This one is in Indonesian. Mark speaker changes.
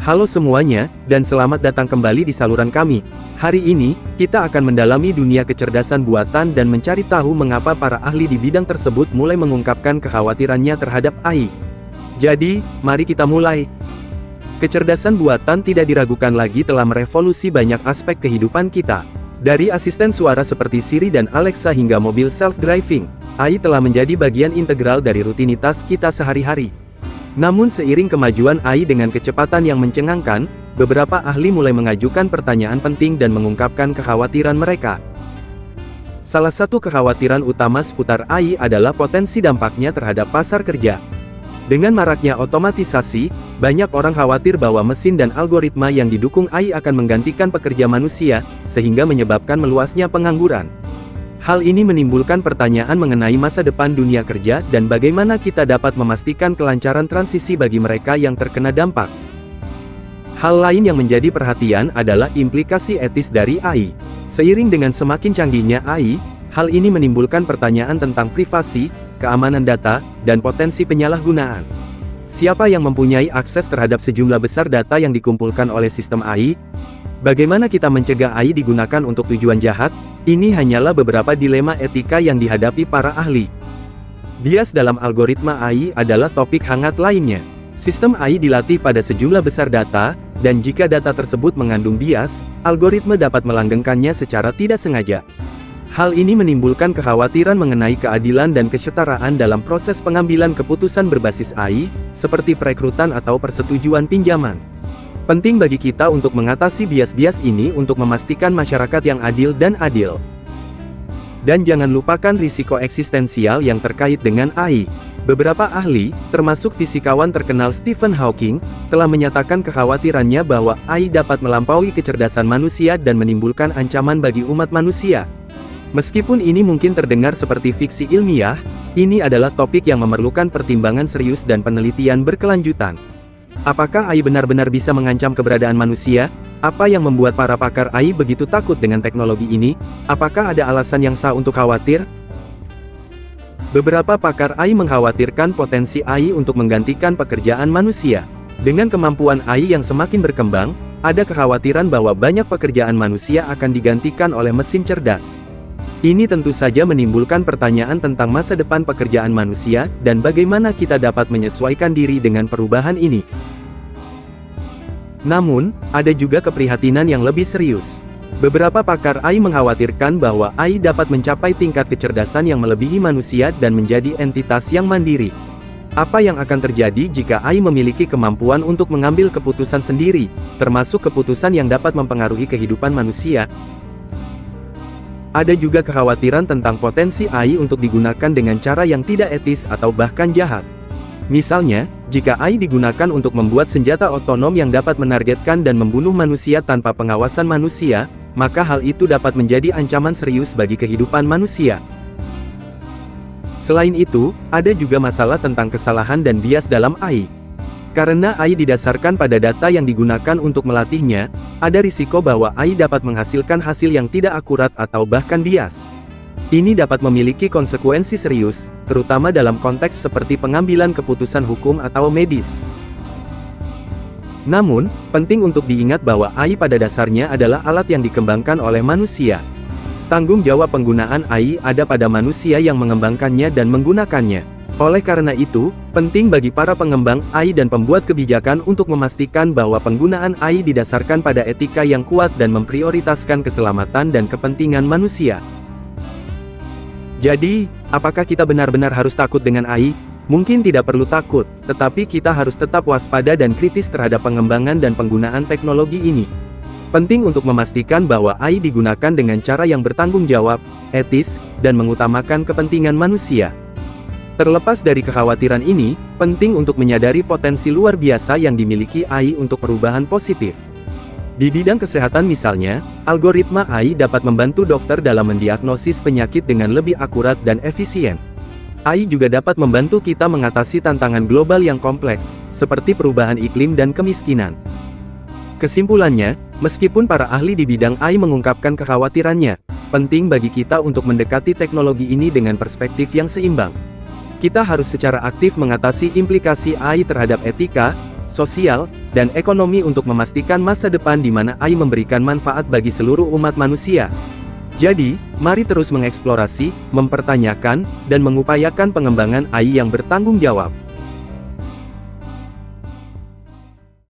Speaker 1: Halo semuanya, dan selamat datang kembali di saluran kami. Hari ini, kita akan mendalami dunia kecerdasan buatan dan mencari tahu mengapa para ahli di bidang tersebut mulai mengungkapkan kekhawatirannya terhadap AI. Jadi, mari kita mulai. Kecerdasan buatan tidak diragukan lagi telah merevolusi banyak aspek kehidupan kita. Dari asisten suara seperti Siri dan Alexa hingga mobil self-driving, AI telah menjadi bagian integral dari rutinitas kita sehari-hari. Namun seiring kemajuan AI dengan kecepatan yang mencengangkan, beberapa ahli mulai mengajukan pertanyaan penting dan mengungkapkan kekhawatiran mereka. Salah satu kekhawatiran utama seputar AI adalah potensi dampaknya terhadap pasar kerja. Dengan maraknya otomatisasi, banyak orang khawatir bahwa mesin dan algoritma yang didukung AI akan menggantikan pekerja manusia, sehingga menyebabkan meluasnya pengangguran. Hal ini menimbulkan pertanyaan mengenai masa depan dunia kerja dan bagaimana kita dapat memastikan kelancaran transisi bagi mereka yang terkena dampak. Hal lain yang menjadi perhatian adalah implikasi etis dari AI. Seiring dengan semakin canggihnya AI, hal ini menimbulkan pertanyaan tentang privasi, keamanan data, dan potensi penyalahgunaan. Siapa yang mempunyai akses terhadap sejumlah besar data yang dikumpulkan oleh sistem AI? Bagaimana kita mencegah AI digunakan untuk tujuan jahat? Ini hanyalah beberapa dilema etika yang dihadapi para ahli. Bias dalam algoritma AI adalah topik hangat lainnya. Sistem AI dilatih pada sejumlah besar data, dan jika data tersebut mengandung bias, algoritma dapat melanggengkannya secara tidak sengaja. Hal ini menimbulkan kekhawatiran mengenai keadilan dan kesetaraan dalam proses pengambilan keputusan berbasis AI, seperti perekrutan atau persetujuan pinjaman. Penting bagi kita untuk mengatasi bias-bias ini untuk memastikan masyarakat yang adil dan adil. Dan jangan lupakan risiko eksistensial yang terkait dengan AI. Beberapa ahli, termasuk fisikawan terkenal Stephen Hawking, telah menyatakan kekhawatirannya bahwa AI dapat melampaui kecerdasan manusia dan menimbulkan ancaman bagi umat manusia. Meskipun ini mungkin terdengar seperti fiksi ilmiah, ini adalah topik yang memerlukan pertimbangan serius dan penelitian berkelanjutan. Apakah AI benar-benar bisa mengancam keberadaan manusia? Apa yang membuat para pakar AI begitu takut dengan teknologi ini? Apakah ada alasan yang sah untuk khawatir? Beberapa pakar AI mengkhawatirkan potensi AI untuk menggantikan pekerjaan manusia. Dengan kemampuan AI yang semakin berkembang, ada kekhawatiran bahwa banyak pekerjaan manusia akan digantikan oleh mesin cerdas. Ini tentu saja menimbulkan pertanyaan tentang masa depan pekerjaan manusia, dan bagaimana kita dapat menyesuaikan diri dengan perubahan ini. Namun, ada juga keprihatinan yang lebih serius. Beberapa pakar AI mengkhawatirkan bahwa AI dapat mencapai tingkat kecerdasan yang melebihi manusia dan menjadi entitas yang mandiri. Apa yang akan terjadi jika AI memiliki kemampuan untuk mengambil keputusan sendiri, termasuk keputusan yang dapat mempengaruhi kehidupan manusia? Ada juga kekhawatiran tentang potensi AI untuk digunakan dengan cara yang tidak etis atau bahkan jahat. Misalnya, jika AI digunakan untuk membuat senjata otonom yang dapat menargetkan dan membunuh manusia tanpa pengawasan manusia, maka hal itu dapat menjadi ancaman serius bagi kehidupan manusia. Selain itu, ada juga masalah tentang kesalahan dan bias dalam AI. Karena AI didasarkan pada data yang digunakan untuk melatihnya, ada risiko bahwa AI dapat menghasilkan hasil yang tidak akurat atau bahkan bias. Ini dapat memiliki konsekuensi serius, terutama dalam konteks seperti pengambilan keputusan hukum atau medis. Namun, penting untuk diingat bahwa AI pada dasarnya adalah alat yang dikembangkan oleh manusia. Tanggung jawab penggunaan AI ada pada manusia yang mengembangkannya dan menggunakannya. Oleh karena itu, penting bagi para pengembang AI dan pembuat kebijakan untuk memastikan bahwa penggunaan AI didasarkan pada etika yang kuat dan memprioritaskan keselamatan dan kepentingan manusia. Jadi, apakah kita benar-benar harus takut dengan AI? Mungkin tidak perlu takut, tetapi kita harus tetap waspada dan kritis terhadap pengembangan dan penggunaan teknologi ini. Penting untuk memastikan bahwa AI digunakan dengan cara yang bertanggung jawab, etis, dan mengutamakan kepentingan manusia. Terlepas dari kekhawatiran ini, penting untuk menyadari potensi luar biasa yang dimiliki AI untuk perubahan positif. Di bidang kesehatan misalnya, algoritma AI dapat membantu dokter dalam mendiagnosis penyakit dengan lebih akurat dan efisien. AI juga dapat membantu kita mengatasi tantangan global yang kompleks, seperti perubahan iklim dan kemiskinan. Kesimpulannya, meskipun para ahli di bidang AI mengungkapkan kekhawatirannya, penting bagi kita untuk mendekati teknologi ini dengan perspektif yang seimbang. Kita harus secara aktif mengatasi implikasi AI terhadap etika, sosial, dan ekonomi untuk memastikan masa depan di mana AI memberikan manfaat bagi seluruh umat manusia. Jadi, mari terus mengeksplorasi, mempertanyakan, dan mengupayakan pengembangan AI yang bertanggung jawab.